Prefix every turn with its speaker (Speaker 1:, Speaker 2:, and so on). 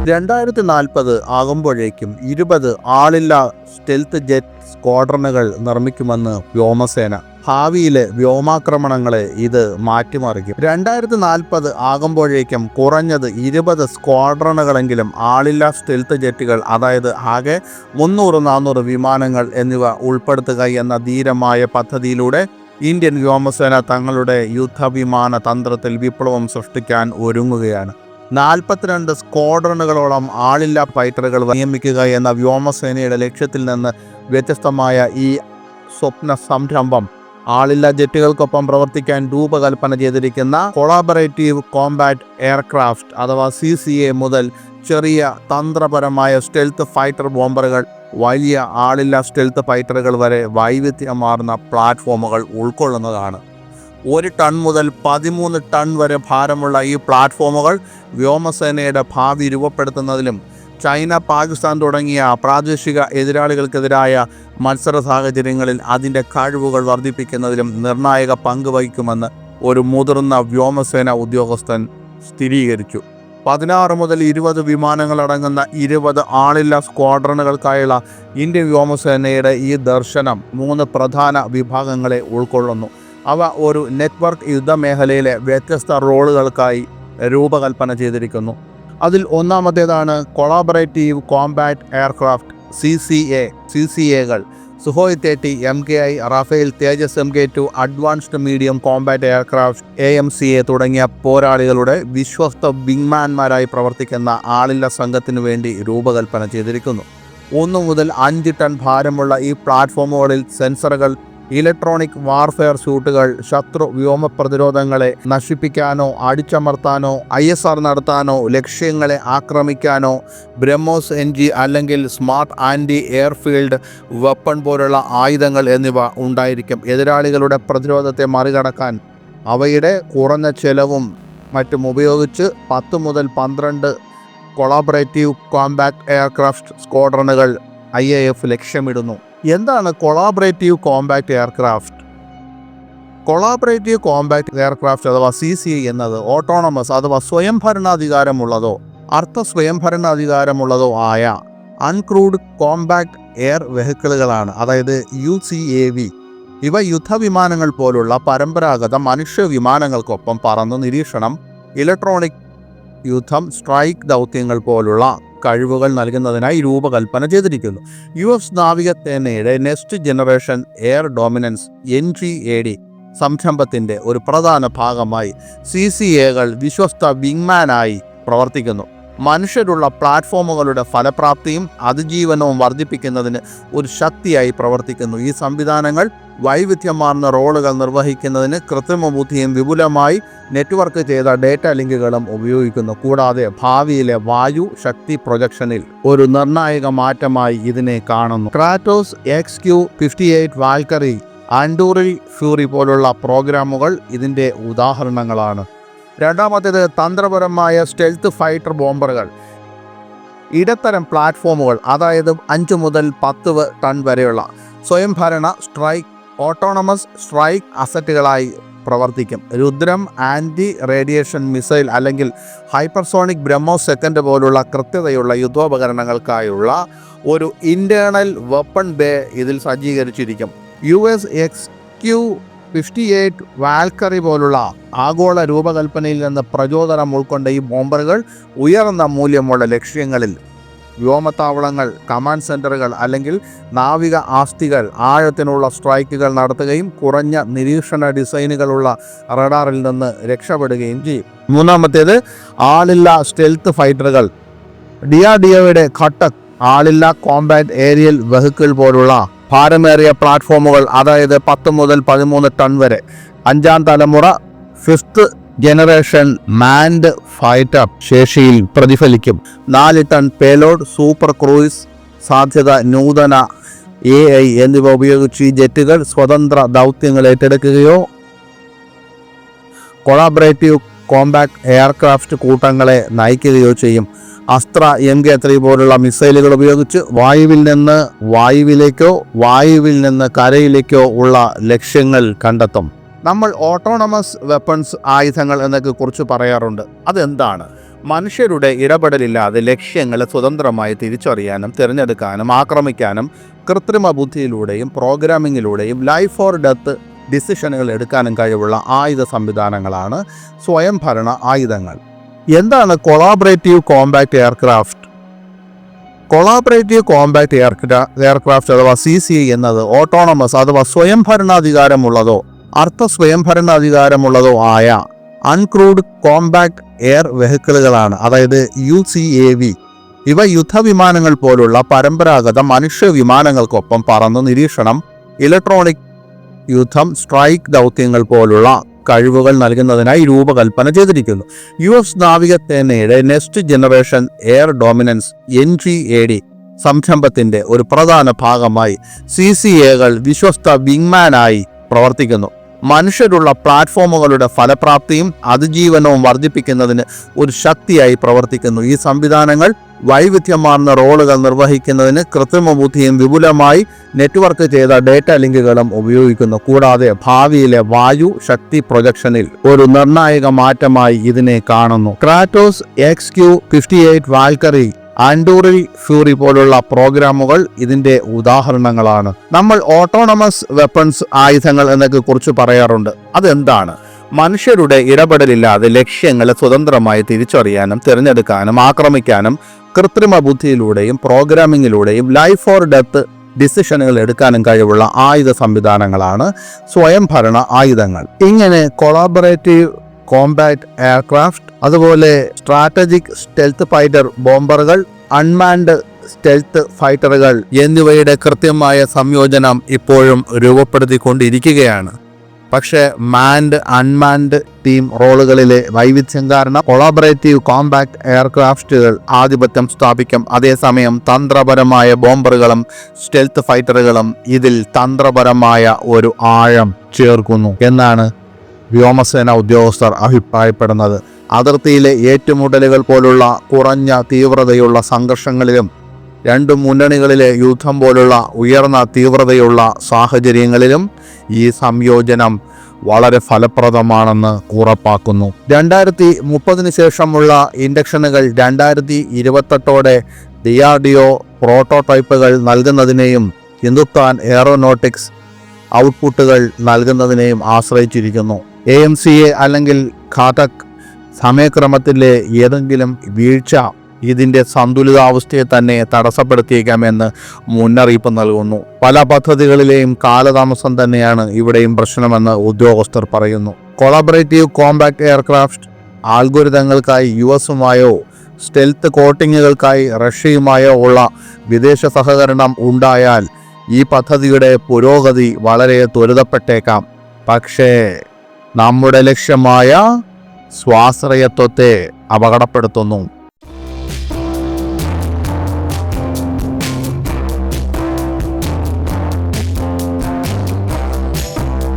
Speaker 1: 2040 ആകുമ്പോഴേക്കും 20 ആളില്ലാ stealth jet സ്ക്വാഡ്രണുകൾ നിർമ്മിക്കുമെന്ന് വ്യോമസേന. ഭാവിയിലെ വ്യോമാക്രമണങ്ങളെ ഇത് മാറ്റിമറിക്കും. 2040 ആകുമ്പോഴേക്കും കുറഞ്ഞത് 20 സ്ക്വാഡ്രണുകളെങ്കിലും ആളില്ലാ സ്റ്റെൽത്ത് ജെറ്റുകൾ, അതായത് ആകെ 300-400 വിമാനങ്ങൾ എന്നിവ ഉൾപ്പെടുത്തുക എന്ന ധീരമായ പദ്ധതിയിലൂടെ ഇന്ത്യൻ വ്യോമസേന തങ്ങളുടെ യുദ്ധവിമാന തന്ത്രത്തിൽ വിപ്ലവം സൃഷ്ടിക്കാൻ ഒരുങ്ങുകയാണ്. 42 സ്ക്വാഡ്രണുകളോളം ആളില്ലാ ഫൈറ്ററുകൾ നിയമിക്കുക എന്ന വ്യോമസേനയുടെ ലക്ഷ്യത്തിൽ നിന്ന് വ്യത്യസ്തമായ ഈ സ്വപ്ന സംരംഭം ആളില്ലാ ജെറ്റുകൾക്കൊപ്പം പ്രവർത്തിക്കാൻ രൂപകൽപ്പന ചെയ്തിരിക്കുന്ന കൊളാബറേറ്റീവ് കോമ്പാറ്റ് എയർക്രാഫ്റ്റ് അഥവാ CCA മുതൽ ചെറിയ തന്ത്രപരമായ സ്റ്റെൽത്ത് ഫൈറ്റർ ബോംബറുകൾ, വലിയ ആളില്ലാ സ്റ്റെൽത്ത് ഫൈറ്ററുകൾ വരെ വൈവിധ്യമാർന്ന പ്ലാറ്റ്ഫോമുകൾ ഉൾക്കൊള്ളുന്നതാണ്. 1 ടൺ മുതൽ 13 ടൺ വരെ ഭാരമുള്ള ഈ പ്ലാറ്റ്ഫോമുകൾ വ്യോമസേനയുടെ ഭാവി രൂപപ്പെടുത്തുന്നതിലും ചൈന, പാകിസ്ഥാൻ തുടങ്ങിയ പ്രാദേശിക എതിരാളികൾക്കെതിരായ മത്സര സാഹചര്യങ്ങളിൽ അതിൻ്റെ കഴിവുകൾ വർദ്ധിപ്പിക്കുന്നതിലും നിർണായക പങ്ക് വഹിക്കുമെന്ന് ഒരു മുതിർന്ന വ്യോമസേന ഉദ്യോഗസ്ഥൻ സ്ഥിരീകരിച്ചു. 16 മുതൽ 20 വിമാനങ്ങളടങ്ങുന്ന 20 ആളില്ലാ സ്ക്വാഡ്രണുകൾക്കായുള്ള ഇന്ത്യൻ വ്യോമസേനയുടെ ഈ ദർശനം 3 പ്രധാന വിഭാഗങ്ങളെ ഉൾക്കൊള്ളുന്നു. അവ ഒരു നെറ്റ്വർക്ക് യുദ്ധമേഖലയിലെ വ്യത്യസ്ത റോളുകൾക്കായി രൂപകൽപ്പന ചെയ്തിരിക്കുന്നു. അതിൽ ഒന്നാമത്തേതാണ് കൊളാബറേറ്റീവ് കോമ്പാറ്റ് എയർക്രാഫ്റ്റ് CCAകൾ. Sukhoi 30, MKI, Rafale, Tejas MK2, advanced medium combat aircraft AMCA തുടങ്ങിയ പോരാളികളുടെ വിശ്വസ്ത വിങ്മാൻമാരായി പ്രവർത്തിക്കുന്ന ആളില്ലാ സംഘത്തിനു വേണ്ടി രൂപകൽപ്പന ചെയ്തിരിക്കുന്നു. 1 മുതൽ 5 ടൺ ഭാരമുള്ള ഈ പ്ലാറ്റ്ഫോമുകളിൽ സെൻസറുകൾ, ഇലക്ട്രോണിക് വാർഫെയർ സ്യൂട്ടുകൾ, ശത്രു വ്യോമ പ്രതിരോധങ്ങളെ നശിപ്പിക്കാനോ അടിച്ചമർത്താനോ ISR നടത്താനോ ലക്ഷ്യങ്ങളെ ആക്രമിക്കാനോ ബ്രഹ്മോസ് NG അല്ലെങ്കിൽ സ്മാർട്ട് ആൻറ്റി എയർഫീൽഡ് വെപ്പൺ പോലുള്ള ആയുധങ്ങൾ എന്നിവ ഉണ്ടായിരിക്കും. എതിരാളികളുടെ പ്രതിരോധത്തെ മറികടക്കാൻ അവയുടെ കുറഞ്ഞ ചെലവും മറ്റും ഉപയോഗിച്ച് 10 മുതൽ 12 കൊളാബറേറ്റീവ് കോമ്പാറ്റ് എയർക്രാഫ്റ്റ് സ്ക്വാഡ്രണുകൾ IAF ലക്ഷ്യമിടുന്നു. എന്താണ് collaborative combat aircraft? Collaborative combat aircraft അഥവാ CCA എന്നത് ഓട്ടോണമസ് അഥവാ സ്വയംഭരണാധികാരമുള്ളതോ സ്വയംഭരണാധികാരമുള്ളതോ ആയ അൺക്രൂഡ് കോമ്പാക്ട് എയർ വെഹിക്കിളുകളാണ്, അതായത് UCAV. ഇവ യുദ്ധവിമാനങ്ങൾ പോലുള്ള പരമ്പരാഗത മനുഷ്യ വിമാനങ്ങൾക്കൊപ്പം പറന്ന് നിരീക്ഷണം, ഇലക്ട്രോണിക് യുദ്ധം, സ്ട്രൈക്ക് ദൗത്യങ്ങൾ പോലുള്ള കഴിവുകൾ നൽകുന്നതിനായി രൂപകൽപ്പന ചെയ്തിരിക്കുന്നു. US നാവികസേനയുടെ next generation air dominance NGAD സംരംഭത്തിൻ്റെ ഒരു പ്രധാന ഭാഗമായി CCAകൾ വിശ്വസ്ത വിങ്മാനായി പ്രവർത്തിക്കുന്നു. മനുഷ്യരുള്ള പ്ലാറ്റ്ഫോമുകളുടെ ഫലപ്രാപ്തിയും അതിജീവനവും വർദ്ധിപ്പിക്കുന്നതിന് ഒരു ശക്തിയായി പ്രവർത്തിക്കുന്നു. ഈ സംവിധാനങ്ങൾ വൈവിധ്യമാർന്ന റോളുകൾ നിർവഹിക്കുന്നതിന് കൃത്രിമ ബുദ്ധിയും വിപുലമായി നെറ്റ്വർക്ക് ചെയ്ത ഡേറ്റ ലിങ്കുകളും ഉപയോഗിക്കുന്നു. കൂടാതെ ഭാവിയിലെ വായു ശക്തി പ്രൊജക്ഷനിൽ ഒരു നിർണായക മാറ്റമായി ഇതിനെ കാണുന്നു. ക്രാറ്റോസ് XQ-58 വാൽക്കറി, ആൻഡൂറിൽ ഫ്യൂറി പോലുള്ള പ്രോഗ്രാമുകൾ ഇതിൻ്റെ ഉദാഹരണങ്ങളാണ്. രണ്ടാമത്തേത് തന്ത്രപരമായ സ്റ്റെൽത്ത് ഫൈറ്റർ ബോംബറുകൾ. ഇടത്തരം പ്ലാറ്റ്ഫോമുകൾ, അതായത് 5 മുതൽ 10 ടൺ വരെയുള്ള സ്വയംഭരണ ഓട്ടോണമസ് സ്ട്രൈക്ക് അസറ്റുകളായി പ്രവർത്തിക്കും. രുദ്രം ആൻറ്റി റേഡിയേഷൻ മിസൈൽ അല്ലെങ്കിൽ ഹൈപ്പർസോണിക് ബ്രഹ്മോസ് സെക്കൻഡ് പോലുള്ള കൃത്യതയുള്ള യുദ്ധോപകരണങ്ങൾക്കായുള്ള ഒരു ഇൻറ്റേർണൽ വെപ്പൺ ബേ ഇതിൽ സജ്ജീകരിച്ചിരിക്കും. US XQ-58 വാൽക്കറി പോലുള്ള ആഗോള രൂപകൽപ്പനയിൽ നിന്ന് പ്രചോദനം ഉൾക്കൊണ്ട ഈ ബോംബറുകൾ ഉയർന്ന മൂല്യമുള്ള ലക്ഷ്യങ്ങളിൽ വ്യോമത്താവളങ്ങൾ, കമാൻഡ് സെൻ്ററുകൾ അല്ലെങ്കിൽ നാവിക ആസ്തികൾ ആഴത്തിനുള്ള സ്ട്രൈക്കുകൾ നടത്തുകയും കുറഞ്ഞ നിരീക്ഷണ ഡിസൈനുകളുള്ള റഡാറിൽ നിന്ന് രക്ഷപ്പെടുകയും ചെയ്യും. മൂന്നാമത്തേത് ആളില്ലാ സ്റ്റെൽത്ത് ഫൈറ്ററുകൾ. DRDOയുടെ ഘട്ടക് ആളില്ലാ കോമ്പാറ്റ് ഏരിയൽ വെഹിക്കിൾ പോലുള്ള ഭാരമേറിയ പ്ലാറ്റ്ഫോമുകൾ, അതായത് 10 മുതൽ 13 ടൺ വരെ 5ാം തലമുറ 5th ജനറേഷൻ മാൻഡ് ഫൈറ്റർ ശേഷിയിൽ പ്രതിഫലിക്കും. 4 ടൺ പേലോഡ്, സൂപ്പർ ക്രൂയിസ് സാധ്യത, നൂതന AI എന്നിവ ഉപയോഗിച്ച് ഈ ജെറ്റുകൾ സ്വതന്ത്ര ദൗത്യങ്ങൾ ഏറ്റെടുക്കുകയോ കൊളാബറേറ്റീവ് കോമ്പാക്ട് എയർക്രാഫ്റ്റ് കൂട്ടങ്ങളെ നയിക്കുകയോ ചെയ്യും. അസ്ത്ര MK3 പോലുള്ള മിസൈലുകൾ ഉപയോഗിച്ച് വായുവിൽ നിന്ന് വായുവിലേക്കോ വായുവിൽ നിന്ന് കരയിലേക്കോ ഉള്ള ലക്ഷ്യങ്ങൾ കണ്ടെത്തും. നമ്മൾ ഓട്ടോണമസ് വെപ്പൺസ് ആയുധങ്ങൾ എന്നൊക്കെ കുറിച്ച് പറയാറുണ്ട്. അതെന്താണ്? മനുഷ്യരുടെ ഇടപെടലില്ലാതെ ലക്ഷ്യങ്ങളെ സ്വതന്ത്രമായി തിരിച്ചറിയാനും തിരഞ്ഞെടുക്കാനും ആക്രമിക്കാനും കൃത്രിമ ബുദ്ധിയിലൂടെയും പ്രോഗ്രാമിങ്ങിലൂടെയും ലൈഫ് ഓർ ഡെത്ത് ഡിസിഷനുകൾ എടുക്കാനും കഴിവുള്ള ആയുധ സംവിധാനങ്ങളാണ് സ്വയംഭരണ ആയുധങ്ങൾ. എന്താണ് collaborative compact aircraft? Collaborative compact aircraft അഥവാ CCA എന്നത് ഓട്ടോണമസ് അഥവാ സ്വയംഭരണാധികാരമുള്ളതോ അർത്ഥ സ്വയംഭരണാധികാരമുള്ളതോ ആയ അൺക്രൂഡ് കോമ്പാക്ട് എയർ വെഹിക്കിളുകളാണ്, അതായത് UCAV. ഇവ യുദ്ധവിമാനങ്ങൾ പോലുള്ള പരമ്പരാഗത മനുഷ്യ വിമാനങ്ങൾക്കൊപ്പം പറന്ന് നിരീക്ഷണം, ഇലക്ട്രോണിക് യുദ്ധം, സ്ട്രൈക്ക് ദൗത്യങ്ങൾ പോലുള്ള കഴിവുകൾ നൽകുന്നതിനായി രൂപകൽപ്പന ചെയ്തിരിക്കുന്നു. US നാവികസേനയുടെ next generation air dominance NGAD സംരംഭത്തിന്റെ ഒരു പ്രധാന ഭാഗമായി CCAകൾ വിശ്വസ്ത വിങ്മാനായി പ്രവർത്തിക്കുന്നു. മനുഷ്യരുള്ള പ്ലാറ്റ്ഫോമുകളുടെ ഫലപ്രാപ്തിയും അതിജീവനവും വർദ്ധിപ്പിക്കുന്നതിന് ഒരു ശക്തിയായി പ്രവർത്തിക്കുന്നു. ഈ സംവിധാനങ്ങൾ വൈവിധ്യമാർന്ന റോളുകൾ നിർവഹിക്കുന്നതിന് കൃത്രിമ ബുദ്ധിയും വിപുലമായി നെറ്റ്വർക്ക് ചെയ്ത ഡേറ്റ ലിങ്കുകളും ഉപയോഗിക്കുന്നു. കൂടാതെ ഭാവിയിലെ വായു ശക്തി പ്രൊജക്ഷനിൽ ഒരു നിർണായക മാറ്റമായി ഇതിനെ കാണുന്നു. ക്രാറ്റോസ് XQ-58 വാൽക്കറി, ആൻഡൂറിൽ ഫ്യൂറി പോലുള്ള പ്രോഗ്രാമുകൾ ഇതിന്റെ ഉദാഹരണങ്ങളാണ്. നമ്മൾ ഓട്ടോണമസ് വെപ്പൺസ് ആയുധങ്ങൾ എന്നൊക്കെ കുറിച്ച് പറയാറുണ്ട്. അതെന്താണ്? മനുഷ്യരുടെ ഇടപെടലില്ലാതെ ലക്ഷ്യങ്ങളെ സ്വതന്ത്രമായി തിരിച്ചറിയാനും തിരഞ്ഞെടുക്കാനും ആക്രമിക്കാനും കൃത്രിമ ബുദ്ധിയിലൂടെയും പ്രോഗ്രാമിങ്ങിലൂടെയും ലൈഫ് ഓർ ഡെത്ത് ഡിസിഷനുകൾ എടുക്കാനും കഴിവുള്ള ആയുധ സംവിധാനങ്ങളാണ് സ്വയംഭരണ ആയുധങ്ങൾ. ഇങ്ങനെ കൊളാബറേറ്റീവ് കോമ്പാക്ട് എയർക്രാഫ്റ്റ്, അതുപോലെ സ്ട്രാറ്റജിക് സ്റ്റെൽത്ത് ഫൈറ്റർ ബോംബറുകൾ, അൺമാൻഡ് സ്റ്റെൽത്ത് ഫൈറ്ററുകൾ എന്നിവയുടെ കൃത്യമായ സംയോജനം ഇപ്പോഴും രൂപപ്പെടുത്തിക്കൊണ്ടിരിക്കുകയാണ്. പക്ഷേ മാൻഡ് അൺമാൻഡ് ടീം റോളുകളിലെ വൈവിധ്യം കാരണം കൊളാബറേറ്റീവ് കോമ്പാക്ട് എയർക്രാഫ്റ്റുകൾ ആധിപത്യം സ്ഥാപിക്കും. അതേസമയം തന്ത്രപരമായ ബോംബറുകളും സ്റ്റെൽത്ത് ഫൈറ്ററുകളും ഇതിൽ തന്ത്രപരമായ ഒരു ആഴം ചേർക്കുന്നു എന്നാണ് വ്യോമസേന ഉദ്യോഗസ്ഥർ അഭിപ്രായപ്പെടുന്നത്. അതിർത്തിയിലെ ഏറ്റുമുട്ടലുകൾ പോലുള്ള കുറഞ്ഞ തീവ്രതയുള്ള സംഘർഷങ്ങളിലും രണ്ടു മുന്നണികളിലെ യുദ്ധം പോലുള്ള ഉയർന്ന തീവ്രതയുള്ള സാഹചര്യങ്ങളിലും ഈ സംയോജനം വളരെ ഫലപ്രദമാണെന്ന് ഉറപ്പാക്കുന്നു. 2030 ശേഷമുള്ള ഇൻഡക്ഷനുകൾ 2028 DRDO പ്രോട്ടോടൈപ്പുകൾ നൽകുന്നതിനെയും ഹിന്ദുസ്ഥാൻ എയറോനോട്ടിക്സ് ഔട്ട്പുട്ടുകൾ നൽകുന്നതിനെയും ആശ്രയിച്ചിരിക്കുന്നു. AMCA അല്ലെങ്കിൽ ഘാതക് സമയക്രമത്തിലെ ഏതെങ്കിലും വീഴ്ച ഇതിൻ്റെ സന്തുലിതാവസ്ഥയെ തന്നെ തടസ്സപ്പെടുത്തിയേക്കാമെന്ന് മുന്നറിയിപ്പ് നൽകുന്നു. പല പദ്ധതികളിലെയും കാലതാമസം തന്നെയാണ് ഇവിടെയും പ്രശ്നമെന്ന് ഉദ്യോഗസ്ഥർ പറയുന്നു. കൊളാബറേറ്റീവ് കോമ്പാക്ട് എയർക്രാഫ്റ്റ് ആൽഗോരിതങ്ങൾക്കായി US-ഉമായോ സ്റ്റെൽത്ത് കോട്ടിങ്ങുകൾക്കായി റഷ്യയുമായോ ഉള്ള വിദേശ സഹകരണം ഉണ്ടായാൽ ഈ പദ്ധതിയുടെ പുരോഗതി വളരെ ത്വരിതപ്പെട്ടേക്കാം. പക്ഷേ നമ്മുടെ ലക്ഷ്യമായ സ്വാശ്രയത്വത്തെ അപകടപ്പെടുത്തുന്നു.